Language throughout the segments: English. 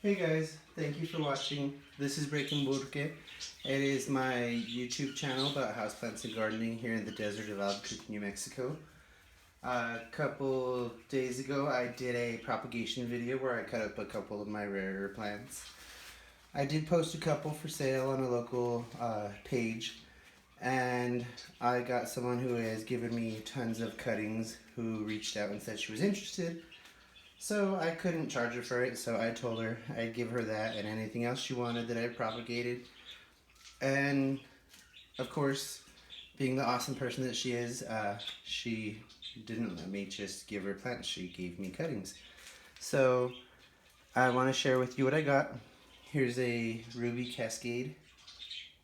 Hey guys, thank you for watching. This is Breaking Burke. It is my YouTube channel about houseplants and gardening here in the desert of Albuquerque, New Mexico. A couple days ago I did a propagation video where I cut up a couple of my rarer plants. I did post a couple for sale on a local page, and I got someone who has given me tons of cuttings who reached out and said she was interested. So I couldn't charge her for it, so I told her I'd give her that and anything else she wanted that I propagated. And of course, being the awesome person that she is, she didn't let me just give her plants, she gave me cuttings. So I want to share with you what I got. Here's a ruby cascade,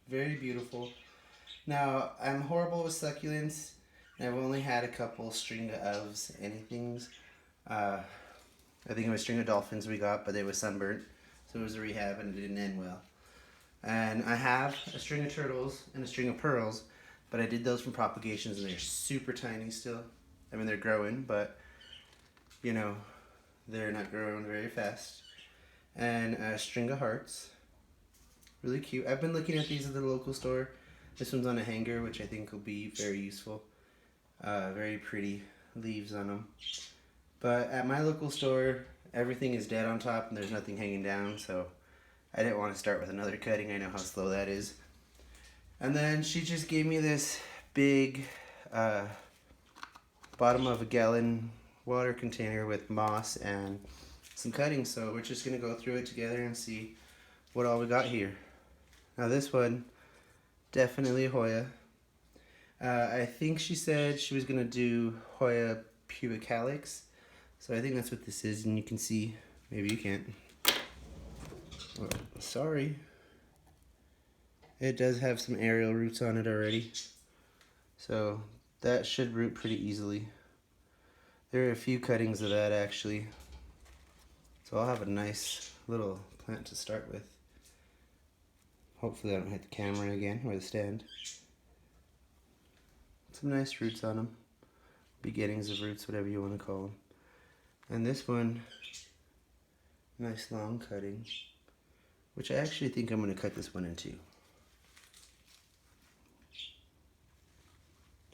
very beautiful. Now, I'm horrible with succulents, and I've only had a couple string ofs, anythings. I think it was string of dolphins we got, but they were sunburnt, so it was a rehab and it didn't end well. And I have a string of turtles and a string of pearls, but I did those from propagations and they're super tiny still. I mean, they're growing, but you know, they're not growing very fast. And a string of hearts, really cute. I've been looking at these at the local store. This one's on a hanger, which I think will be very useful. Very pretty leaves on them. But at my local store, everything is dead on top and there's nothing hanging down, so I didn't want to start with another cutting. I know how slow that is. And then she just gave me this big bottom of a gallon water container with moss and some cuttings, so we're just going to go through it together and see what all we got here. Now this one, definitely Hoya. I think she said she was going to do Hoya pubicalix. So I think that's what this is, and you can see, maybe you can't. Oh, sorry. It does have some aerial roots on it already. So that should root pretty easily. There are a few cuttings of that actually. So I'll have a nice little plant to start with. Hopefully I don't hit the camera again, or the stand. Some nice roots on them. Beginnings of roots, whatever you want to call them. And this one, nice long cutting, which I actually think I'm going to cut this one in two.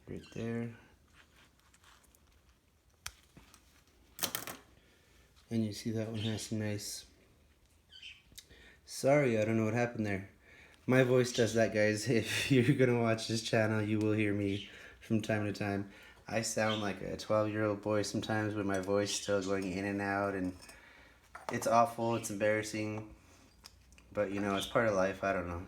Right there. And you see that one has some nice... Sorry, I don't know what happened there. My voice does that, guys. If you're going to watch this channel, you will hear me from time to time. I sound like a 12-year-old boy sometimes with my voice still going in and out, and it's awful, it's embarrassing, but you know, it's part of life, I don't know.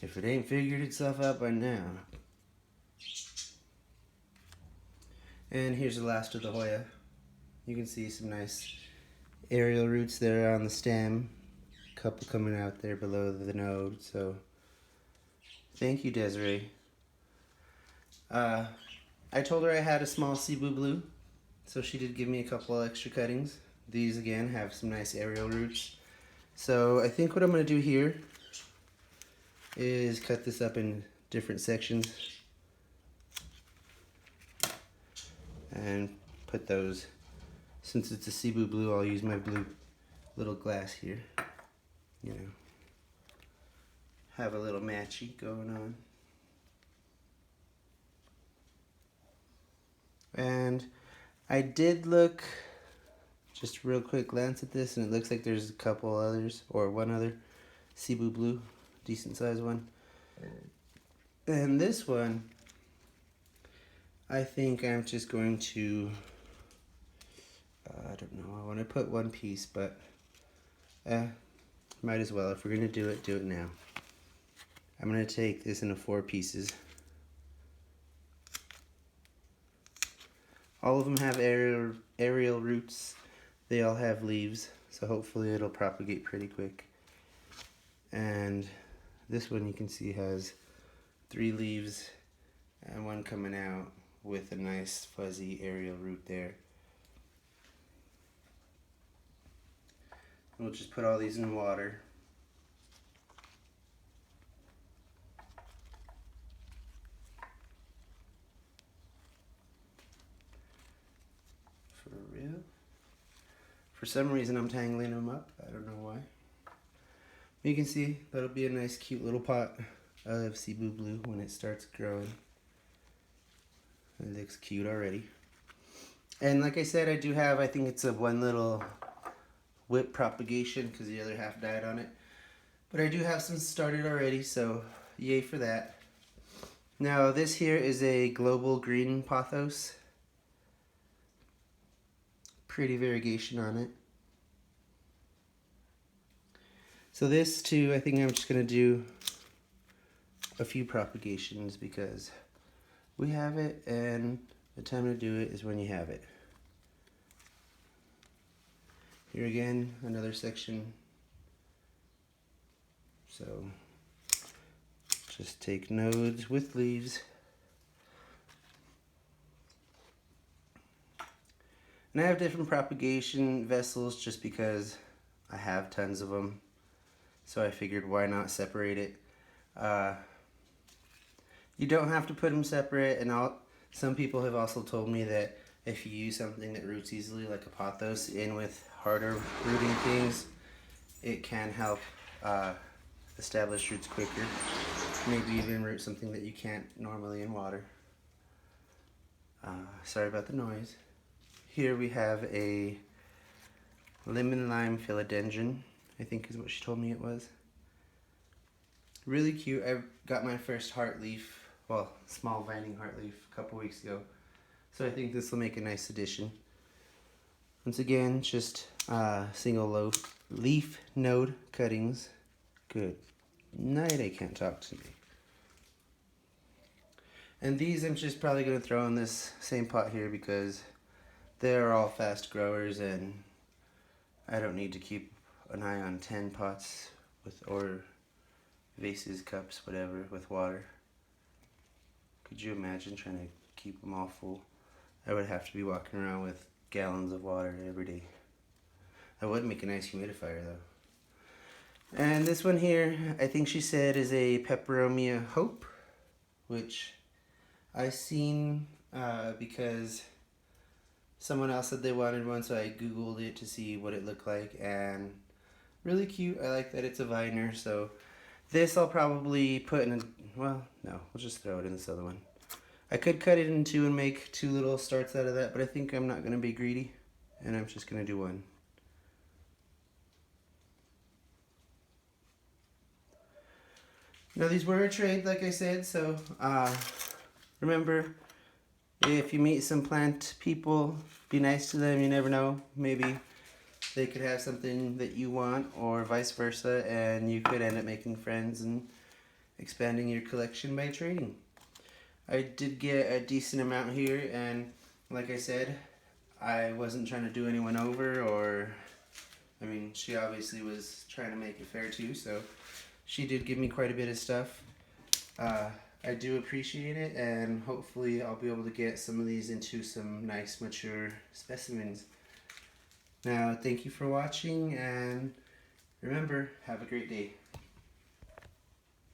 If it ain't figured itself out by now. And here's the last of the Hoya. You can see some nice aerial roots there on the stem, a couple coming out there below the node, so thank you, Desiree. I told her I had a small cebu blue, so she did give me a couple extra cuttings. These again have some nice aerial roots. So I think what I'm going to do here is cut this up in different sections and put those. Since it's a cebu blue, I'll use my blue little glass here. You know, have a little matchy going on. And I did look, just a real quick glance at this, and it looks like there's a couple others, or one other cebu blue, decent sized one. And this one, I think I'm just going to, I don't know, I want to put one piece, but might as well. If we're going to do it now. I'm going to take this into 4 pieces. All of them have aerial roots. They all have leaves, so hopefully it'll propagate pretty quick. And this one you can see has 3 leaves and one coming out with a nice fuzzy aerial root there. We'll just put all these in water. For real? For some reason I'm tangling them up. I don't know why. You can see that'll be a nice cute little pot of cebu blue when it starts growing. It looks cute already. And like I said, I do have, I think it's a one little whip propagation because the other half died on it. But I do have some started already, so yay for that. Now this here is a global green pothos. Pretty variegation on it. So this too, I think I'm just going to do a few propagations because we have it and the time to do it is when you have it. Here again, another section. So just take nodes with leaves. And I have different propagation vessels just because I have tons of them. So I figured why not separate it. You don't have to put them separate, and some people have also told me that if you use something that roots easily like a pothos in with harder rooting things, it can help establish roots quicker. Maybe even root something that you can't normally in water. Sorry about the noise. Here we have a lemon lime philodendron, I think is what she told me it was. Really cute. I got my first heart leaf, well, small vining heart leaf a couple weeks ago. So I think this will make a nice addition. Once again, just single leaf node cuttings. Good night, I can't talk to me. And these I'm just probably going to throw in this same pot here because they're all fast growers and I don't need to keep an eye on 10 pots or vases, cups, whatever, with water. Could you imagine trying to keep them all full? I would have to be walking around with gallons of water every day. That would make a nice humidifier though. And this one here, I think she said is a peperomia hope, which I seen because someone else said they wanted one, so I googled it to see what it looked like, and really cute. I like that it's a viner, so this I'll probably put in, well, no, we'll just throw it in this other one. I could cut it in two and make 2 little starts out of that, but I think I'm not going to be greedy, and I'm just going to do one. Now these were a trade, like I said, so remember, if you meet some plant people, be nice to them. You never know, maybe they could have something that you want or vice versa, and you could end up making friends and expanding your collection by trading. I did get a decent amount here, and like I said, I wasn't trying to do anyone over, or I mean, she obviously was trying to make it fair too, so she did give me quite a bit of stuff. I do appreciate it, and hopefully I'll be able to get some of these into some nice mature specimens. Now, thank you for watching, and remember, have a great day.